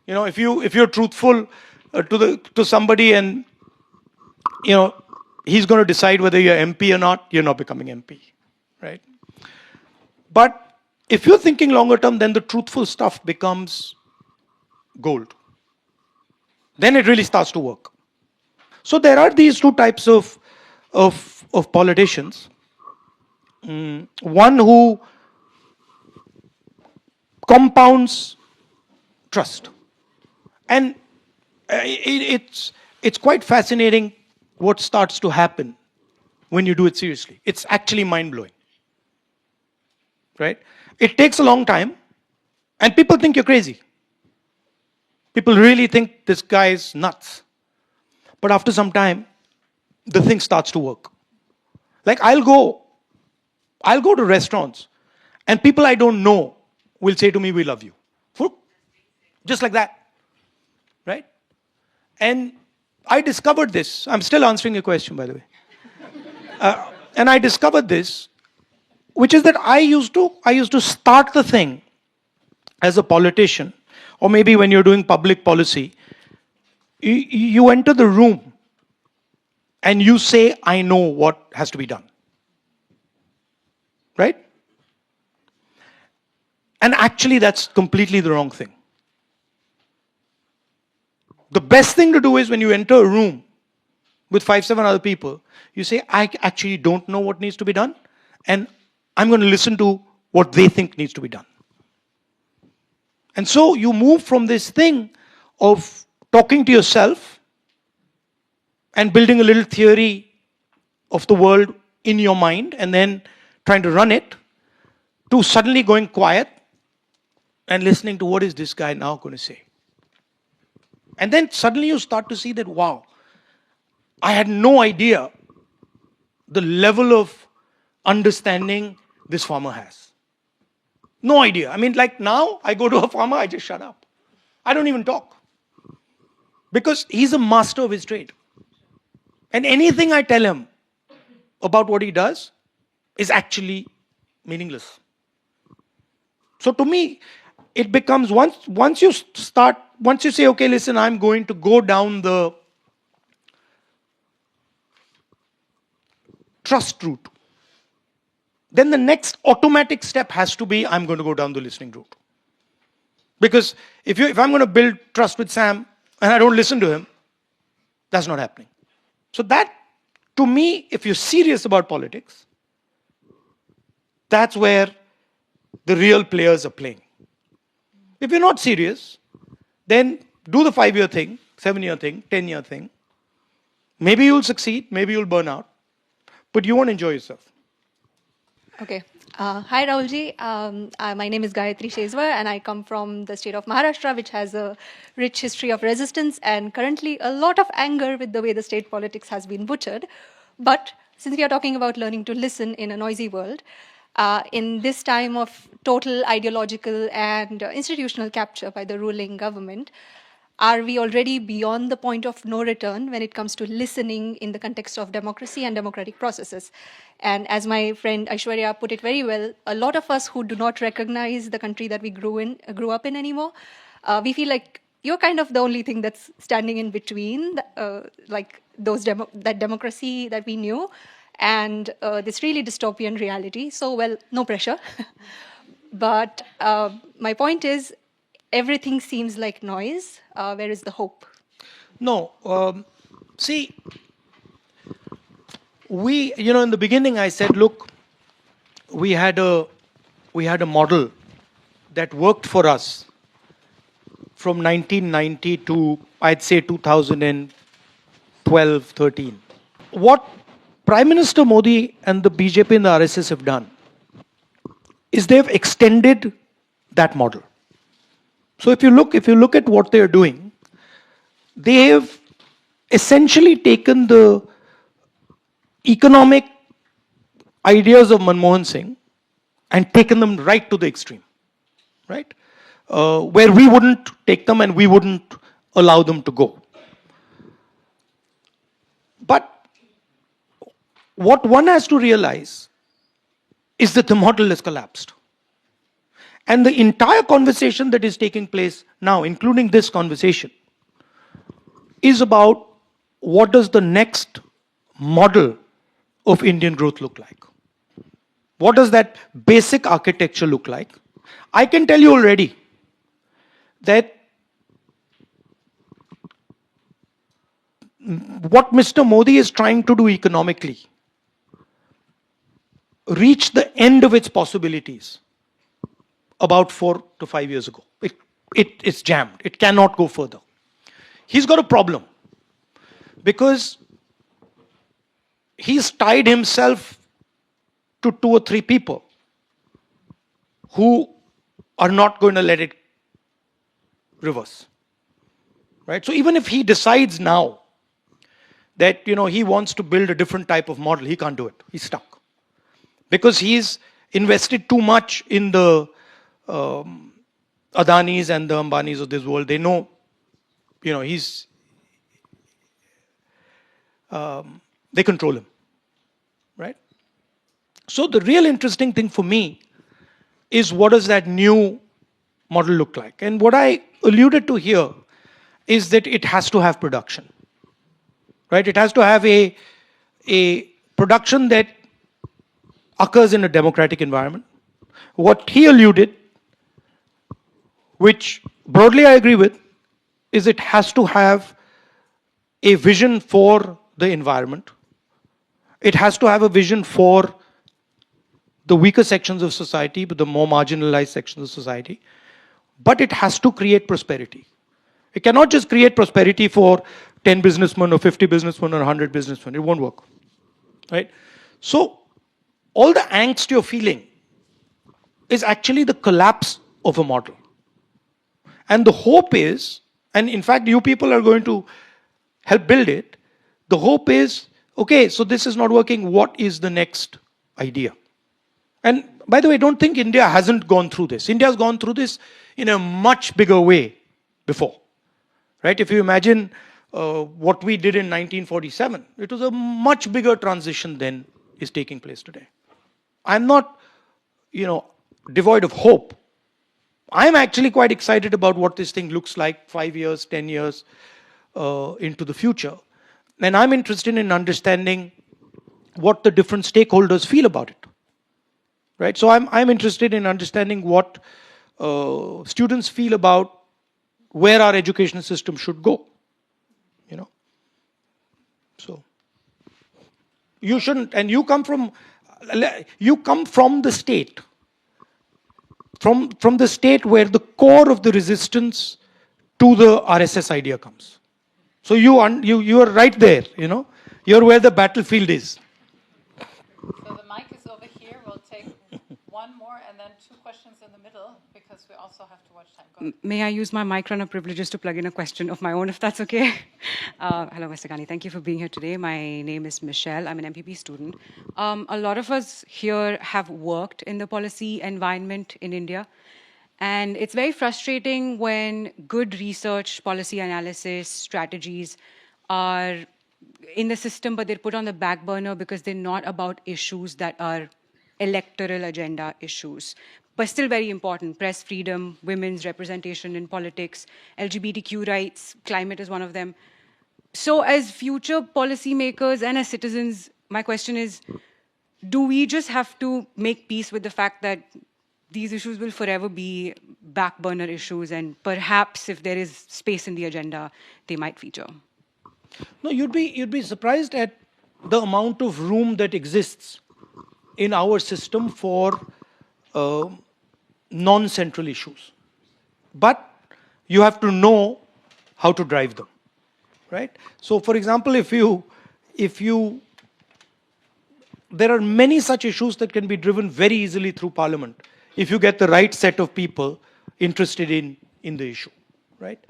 If you're truthful to somebody and he's going to decide whether you're MP or not, you're not becoming MP, right? But if you're thinking longer term, then the truthful stuff becomes gold. Then it really starts to work. So there are these two types of politicians. One who compounds trust. And it's quite fascinating what starts to happen when you do it seriously. It's actually mind-blowing. Right? It takes a long time, And people think you're crazy. People really think this guy is nuts. But after some time, the thing starts to work. Like I'll go to restaurants and people I don't know will say to me, we love you. Just like that. Right? And I discovered this. I'm still answering your question, by the way. And I discovered this, which is that I used to start the thing as a politician, or maybe when you're doing public policy, you enter the room and you say, I know what has to be done. Right? And actually, that's completely the wrong thing. The best thing to do is when you enter a room with 5-7 other people, you say, I actually don't know what needs to be done, and I'm going to listen to what they think needs to be done. And so you move from this thing of talking to yourself and building a little theory of the world in your mind and then trying to run it, to suddenly going quiet and listening to what is this guy now going to say. And then suddenly you start to see that, wow, I had no idea the level of understanding this farmer has. No idea. I mean, like now, I go to a farmer, I just shut up. I don't even talk. Because he's a master of his trade. And anything I tell him about what he does is actually meaningless. So to me, it becomes, once you say, okay, listen, I'm going to go down the trust route, then the next automatic step has to be, I'm going to go down the listening route. Because if I'm going to build trust with Sam and I don't listen to him, that's not happening. So that, to me, if you're serious about politics, that's where the real players are playing. If you're not serious, then do the 5-year thing, 7-year thing, 10-year thing. Maybe you'll succeed, maybe you'll burn out, but you won't enjoy yourself. Okay. Hi, Rahulji. My name is Gayatri Shezwar, and I come from the state of Maharashtra, which has a rich history of resistance and currently a lot of anger with the way the state politics has been butchered. But since we are talking about learning to listen in a noisy world, in this time of total ideological and institutional capture by the ruling government, are we already beyond the point of no return when it comes to listening in the context of democracy and democratic processes? And as my friend Aishwarya put it very well, a lot of us who do not recognize the country that we grew up in anymore, we feel like you're kind of the only thing that's standing in between, like that democracy that we knew and this really dystopian reality. So, well, no pressure. But my point is, everything seems like noise. Where is the hope? No. See, in the beginning I said, look, we had a model that worked for us from 1990 to, I'd say, 2012, 13. What Prime Minister Modi and the BJP and the RSS have done is they've extended that model. So if you look at what they're doing, they have essentially taken the economic ideas of Manmohan Singh and taken them right to the extreme, right? Where we wouldn't take them and we wouldn't allow them to go. But what one has to realize is that the model has collapsed. And the entire conversation that is taking place now, including this conversation, is about what does the next model of Indian growth look like? What does that basic architecture look like? I can tell you already that what Mr. Modi is trying to do economically reached the end of its possibilities about 4 to 5 years ago. It's jammed. It cannot go further. He's got a problem because he's tied himself to 2 or 3 people who are not going to let it reverse. Right? So even if he decides now that he wants to build a different type of model, he can't do it. He's stuck. Because he's invested too much in the Adanis and the Ambanis of this world. They know, he's they control him. Right? So the real interesting thing for me is, what does that new model look like? And what I alluded to here is that it has to have production. Right? It has to have a production that occurs in a democratic environment. What he alluded, which broadly I agree with, is it has to have a vision for the environment. It has to have a vision for the weaker sections of society, but the more marginalized sections of society. But it has to create prosperity. It cannot just create prosperity for 10 businessmen or 50 businessmen or 100 businessmen. It won't work. Right? So, all the angst you're feeling is actually the collapse of a model. And the hope is, and in fact you people are going to help build it, the hope is, okay, so this is not working, what is the next idea? And by the way, don't think India hasn't gone through this. India has gone through this in a much bigger way before. Right? If you imagine what we did in 1947, it was a much bigger transition than is taking place today. I'm not, devoid of hope. I'm actually quite excited about what this thing looks like 5 years, 10 years into the future. And I'm interested in understanding what the different stakeholders feel about it. Right? So I'm interested in understanding what students feel about where our education system should go. So you shouldn't, and you come from the state. From the state where the core of the resistance to the RSS idea comes. So you are right there, You're where the battlefield is. So the mic is over here. We'll take one more and then two questions in the middle, because we also have to watch time. Go ahead. May I use my mic runner privileges to plug in a question of my own, if that's okay? Hello, Mr. Gandhi. Thank you for being here today. My name is Michelle. I'm an MPP student. A lot of us here have worked in the policy environment in India. And it's very frustrating when good research, policy analysis, strategies are in the system, but they're put on the back burner because they're not about issues that are electoral agenda issues, but still very important. Press freedom, women's representation in politics, LGBTQ rights, climate is one of them. So as future policymakers and as citizens, my question is, do we just have to make peace with the fact that these issues will forever be back burner issues, and perhaps if there is space in the agenda, they might feature? No, you'd be surprised at the amount of room that exists in our system for non-central issues. But you have to know how to drive them, right? So, for example, there are many such issues that can be driven very easily through Parliament if you get the right set of people interested in the issue, right?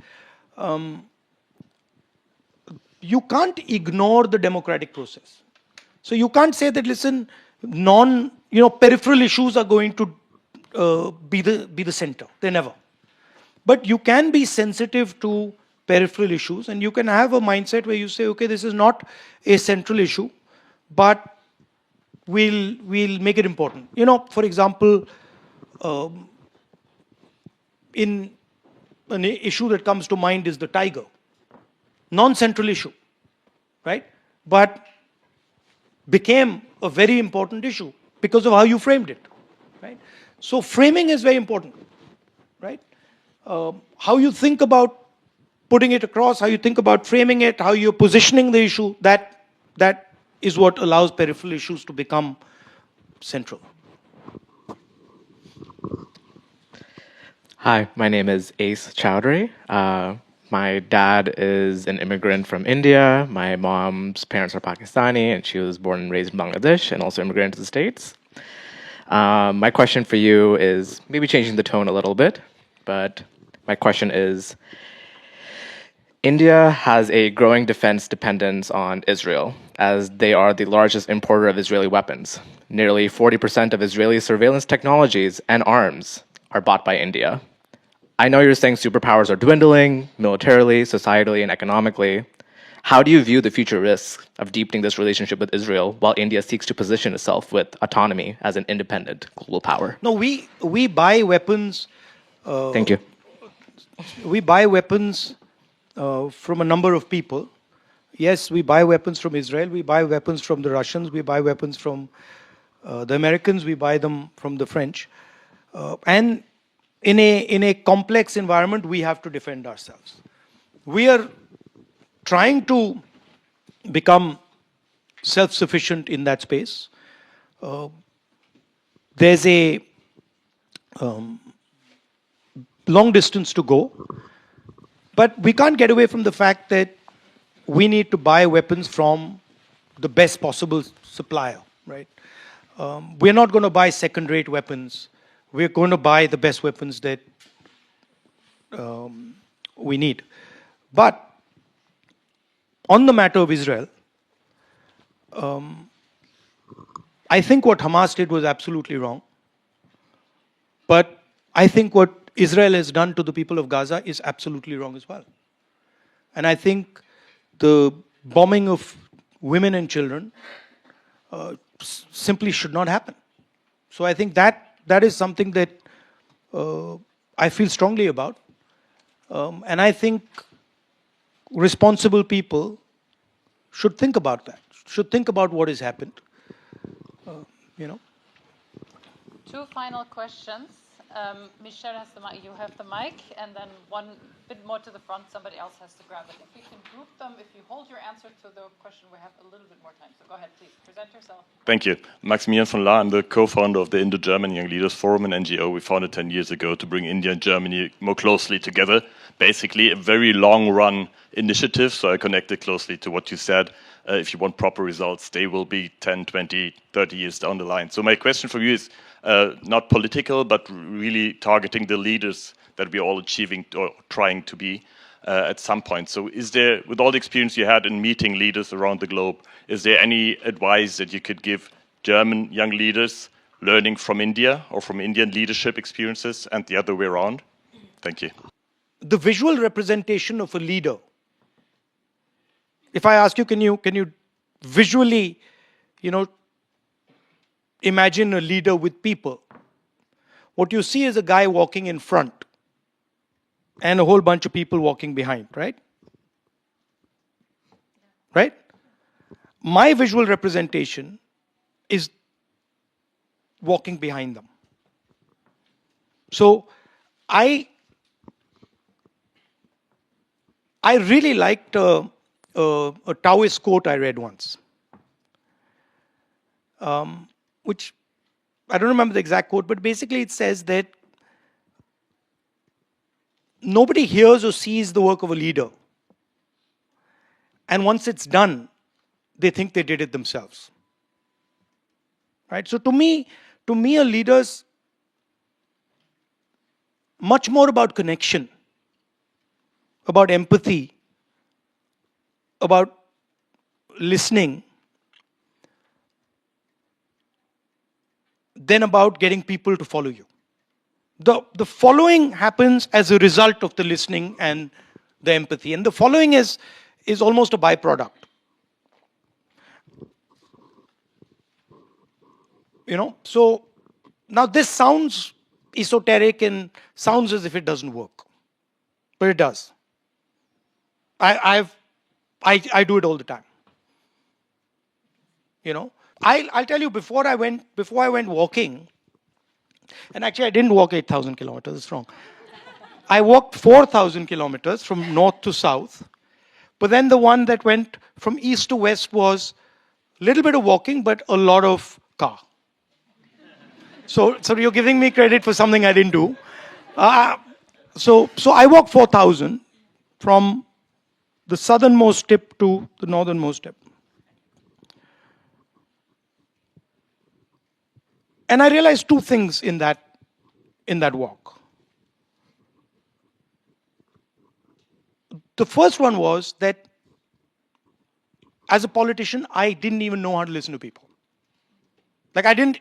You can't ignore the democratic process. So you can't say that, listen, peripheral issues are going to be the center. They never. But you can be sensitive to peripheral issues, and you can have a mindset where you say, okay, this is not a central issue, but we'll make it important. For example, in an issue that comes to mind is the tiger. Non-central issue, right? But became a very important issue because of how you framed it, right? So framing is very important, right? How you think about putting it across, how you think about framing it, how you're positioning the issue, that is what allows peripheral issues to become central. Hi, my name is Ace Chowdhury. My dad is an immigrant from India. My mom's parents are Pakistani, and she was born and raised in Bangladesh and also immigrated to the States. My question for you is maybe changing the tone a little bit, but my question is, India has a growing defense dependence on Israel, as they are the largest importer of Israeli weapons. Nearly 40% of Israeli surveillance technologies and arms are bought by India. I know you're saying superpowers are dwindling, militarily, societally, and economically. How do you view the future risks of deepening this relationship with Israel while India seeks to position itself with autonomy as an independent global power? No, we buy weapons. Thank you. We buy weapons from a number of people. Yes, we buy weapons from Israel. We buy weapons from the Russians. We buy weapons from the Americans. We buy them from the French. And in a complex environment, we have to defend ourselves. We are trying to become self-sufficient in that space. There's a long distance to go, but we can't get away from the fact that we need to buy weapons from the best possible supplier, right? We're not going to buy second-rate weapons. We're going to buy the best weapons that we need. But on the matter of Israel, I think what Hamas did was absolutely wrong. But I think what Israel has done to the people of Gaza is absolutely wrong as well. And I think the bombing of women and children simply should not happen. So I think that is something that I feel strongly about. And I think responsible people should think about that, should think about what has happened. Two final questions. Michelle has the mic, you have the mic, and then one bit more to the front, somebody else has to grab it. If we can group them, if you hold your answer to the question, we have a little bit more time. So go ahead, please, present yourself. Thank you. Maximilian von Lahr, I'm the co-founder of the Indo-German Young Leaders Forum, an NGO we founded 10 years ago to bring India and Germany more closely together. Basically, a very long-run initiative, so I connected closely to what you said. If you want proper results, they will be 10, 20, 30 years down the line. So my question for you is not political, but really targeting the leaders that we are all achieving or trying to be at some point. So is there, with all the experience you had in meeting leaders around the globe, is there any advice that you could give German young leaders learning from India or from Indian leadership experiences and the other way around? Thank you. The visual representation of a leader. If I ask you, can you visually, imagine a leader with people? What you see is a guy walking in front and a whole bunch of people walking behind, right? Right? My visual representation is walking behind them. So I really liked a Taoist quote I read once, which I don't remember the exact quote, but basically it says that nobody hears or sees the work of a leader. And once it's done, they think they did it themselves. Right? So to me, a leader's much more about connection, about empathy, about listening, than about getting people to follow you. The following happens as a result of the listening and the empathy. And the following is almost a byproduct. So now this sounds esoteric and sounds as if it doesn't work. But it does. I do it all the time. I'll tell you, before I went walking, and actually I didn't walk 8,000 kilometers, it's wrong. I walked 4,000 kilometers from north to south, but then the one that went from east to west was a little bit of walking, but a lot of car. So you're giving me credit for something I didn't do. So I walked 4,000 from the southernmost tip to the northernmost tip. And I realized two things in that walk. The first one was that as a politician, I didn't even know how to listen to people. Like I didn't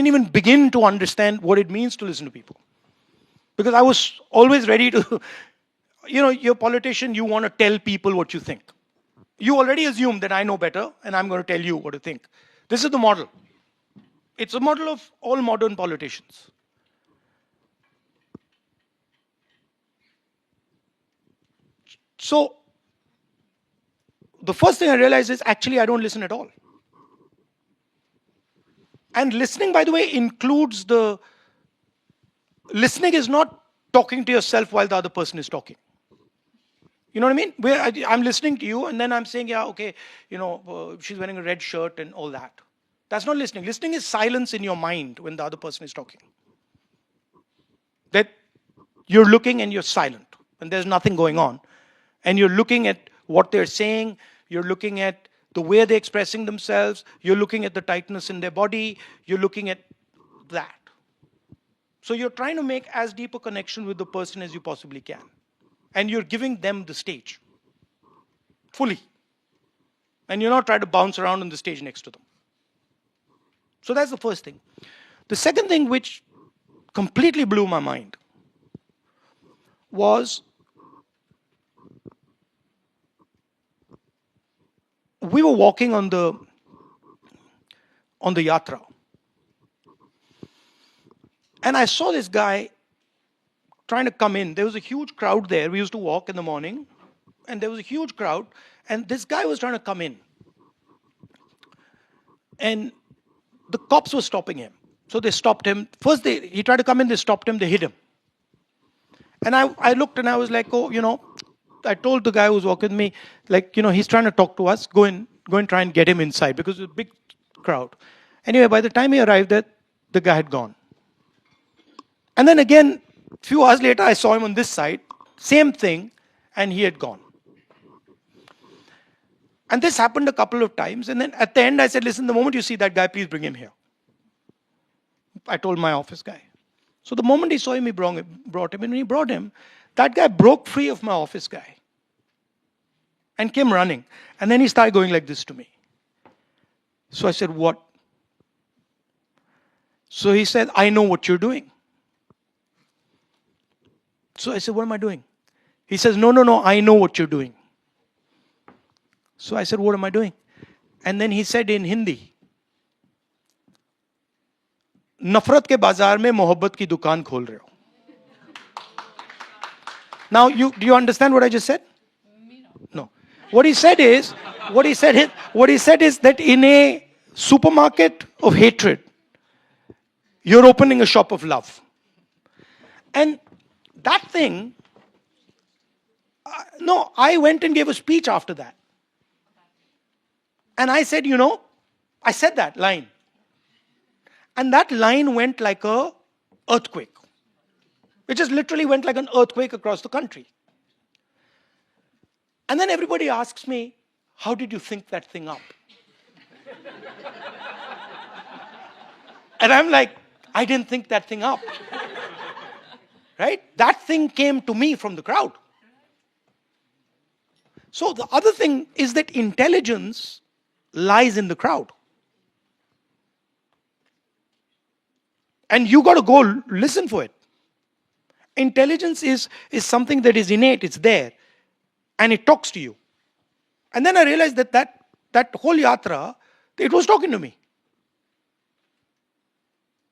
even begin to understand what it means to listen to people. Because I was always ready to, you're a politician, you want to tell people what you think. You already assume that I know better and I'm going to tell you what to think. This is the model. It's a model of all modern politicians. So, the first thing I realized is actually I don't listen at all. And listening, by the way, includes listening is not talking to yourself while the other person is talking. You know what I mean? I'm listening to you and then I'm saying, yeah, okay, she's wearing a red shirt and all that. That's not listening. Listening is silence in your mind when the other person is talking. That you're looking and you're silent and there's nothing going on. And you're looking at what they're saying, you're looking at the way they're expressing themselves, you're looking at the tightness in their body, you're looking at that. So you're trying to make as deep a connection with the person as you possibly can. And you're giving them the stage. Fully. And you're not trying to bounce around on the stage next to them. So that's the first thing. The second thing which completely blew my mind was we were walking on the yatra. And I saw this guy trying to come in. There was a huge crowd there. We used to walk in the morning. And there was a huge crowd. And this guy was trying to come in. And the cops were stopping him. So they stopped him. First, he tried to come in. They stopped him. They hit him. And I looked and I was like, I told the guy who was walking with me, he's trying to talk to us. Go and try and get him inside because it was a big crowd. Anyway, by the time he arrived there, the guy had gone. And then again, a few hours later, I saw him on this side. Same thing. And he had gone. And this happened a couple of times. And then at the end, I said, listen, the moment you see that guy, please bring him here. I told my office guy. So the moment he saw him, he brought him. And when he brought him, that guy broke free of my office guy. And came running. And then he started going like this to me. So I said, what? So he said, I know what you're doing. So I said, what am I doing? He says, no, I know what you're doing. So I said, what am I doing? And then he said in Hindi, नफरत के बाजार में मोहब्बत की दुकान खोल रहे हो. Now, do you understand what I just said? No. What he said is that in a supermarket of hatred, you're opening a shop of love. And that thing, I went and gave a speech after that. And I said, I said that line. And that line went like a earthquake. It just literally went like an earthquake across the country. And then everybody asks me, how did you think that thing up? And I'm like, I didn't think that thing up. Right? That thing came to me from the crowd. So the other thing is that intelligence lies in the crowd. And you got to go listen for it. Intelligence is something that is innate, it's there. And it talks to you. And then I realized that whole yatra, it was talking to me.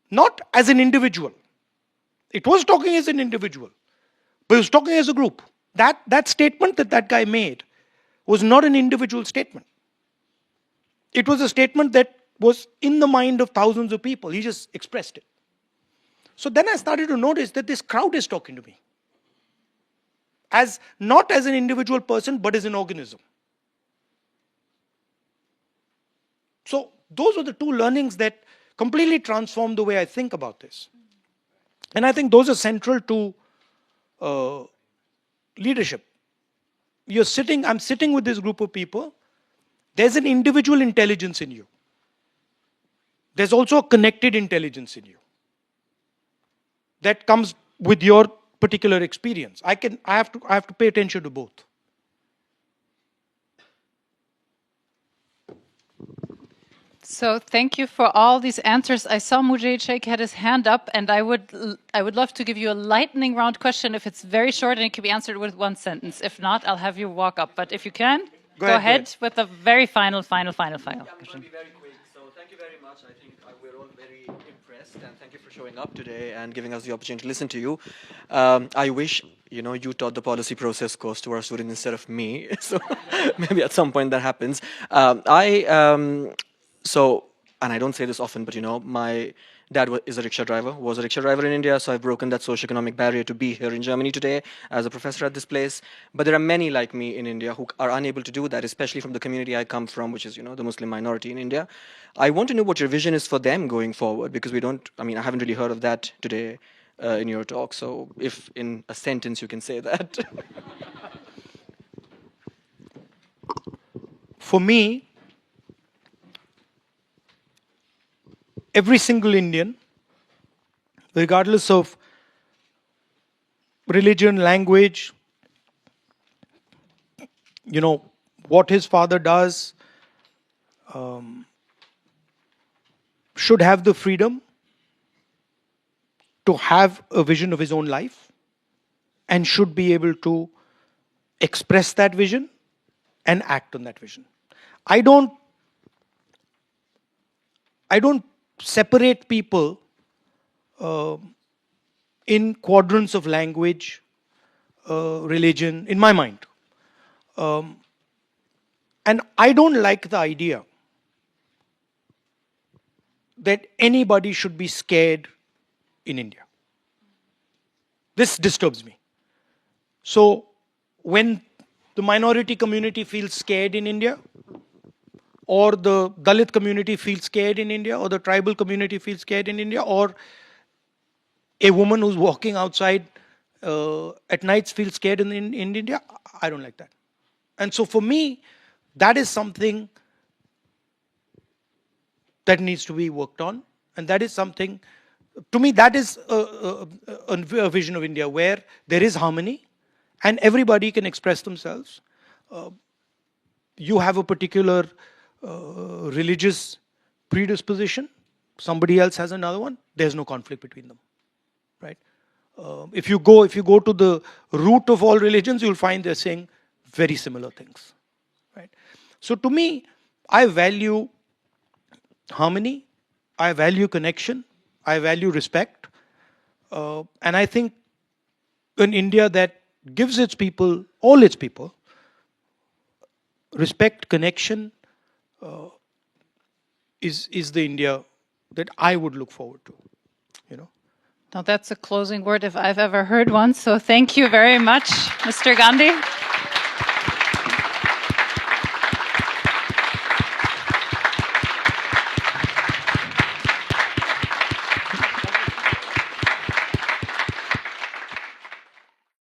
Not as an individual. It was talking as an individual. But it was talking as a group. That statement that guy made was not an individual statement. It was a statement that was in the mind of thousands of people. He just expressed it. So then I started to notice that this crowd is talking to me. Not as an individual person, but as an organism. So those were the two learnings that completely transformed the way I think about this. And I think those are central to leadership. I'm sitting with this group of people. There's an individual intelligence in you. there's also a connected intelligence in you that comes with your particular experience. I have to pay attention to both. So thank you for all these answers. I saw Mujahid Sheikh had his hand up, and I would love to give you a lightning round question if it's very short and it can be answered with one sentence. If not, I'll have you walk up. But if you can, go ahead with the very final question. I'll be very quick. So thank you very much. I think we're all very impressed, and thank you for showing up today and giving us the opportunity to listen to you. I wish you taught the policy process course to our students instead of me. So maybe at some point that happens. And I don't say this often, but my dad was a rickshaw driver in India, so I've broken that socioeconomic barrier to be here in Germany today as a professor at this place. But there are many like me in India who are unable to do that, especially from the community I come from, which is the Muslim minority in India. I want to know what your vision is for them going forward, because I haven't really heard of that today in your talk. So if in a sentence you can say that. For me, every single Indian, regardless of religion, language, what his father does, should have the freedom to have a vision of his own life and should be able to express that vision and act on that vision. I don't separate people in quadrants of language, religion, in my mind. And I don't like the idea that anybody should be scared in India. This disturbs me. So when the minority community feels scared in India, or the Dalit community feels scared in India, or the tribal community feels scared in India, or a woman who's walking outside at nights feels scared in India, I don't like that. And so for me, that is something that needs to be worked on. And that is something, to me, that is a vision of India where there is harmony and everybody can express themselves. You have a particular religious predisposition, somebody else has another one, there's no conflict between them, right? If you go to the root of all religions, you'll find they're saying very similar things, right? So to me, I value harmony, I value connection, I value respect, and I think an India that gives its people, all its people, respect, connection, is the India that I would look forward to, Now that's a closing word if I've ever heard one. So thank you very much, Mr. Gandhi.